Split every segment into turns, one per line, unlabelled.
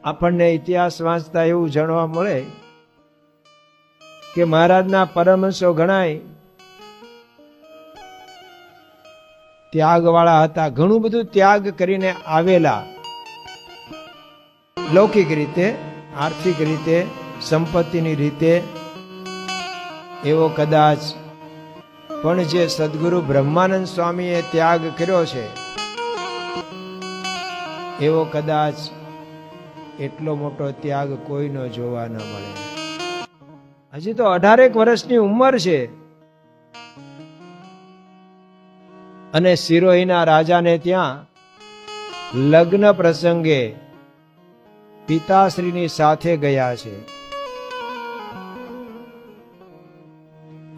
આપણને ઇતિહાસ વાંચતા એવું જાણવા મળે કે મહારાજના પરમહંસો ઘણાય ત્યાગવાળા હતા. ઘણું બધું ત્યાગ કરીને આવેલા, લૌકિક રીતે, આર્થિક રીતે, સંપત્તિની રીતે. એવો કદાચ પણ જે સદગુરુ બ્રહ્માનંદ સ્વામીએ ત્યાગ કર્યો છે એવો કદાચ એટલો મોટો ત્યાગ કોઈનો જોવા ન મળે. હજી તો 18 વર્ષની ઉંમર છે અને સિરોહીના રાજાને ત્યાં લગ્ન પ્રસંગે પિતાશ્રીની સાથે ગયા છે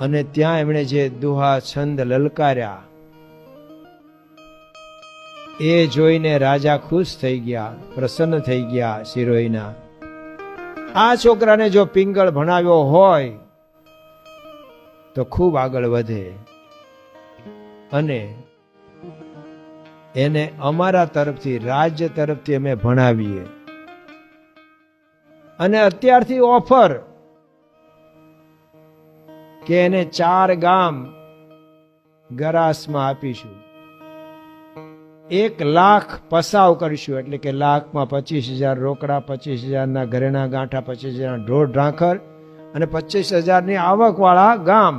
અને ત્યાં એમણે જે દુહા છંદ લલકાર્યા એ જોઈને રાજા ખુશ થઈ ગયા, પ્રસન્ન થઈ ગયા. સિરોહીના આ છોકરાને જો પિંગળ ભણાવ્યો હોય તો ખૂબ આગળ વધે અને એને અમારા તરફથી, રાજ્ય તરફથી અમે ભણાવીએ અને અત્યારથી ઓફર કે એને 4 ગામ ગરાસમાં આપીશું, 1 લાખ પસાવ કરીશું, એટલે કે લાખમાં 25,000 રોકડા, 25,000 ઘરેણા ગાંઠા, 25,000 ઢોર ઢાંખર અને 25,000 આવક વાળા ગામ.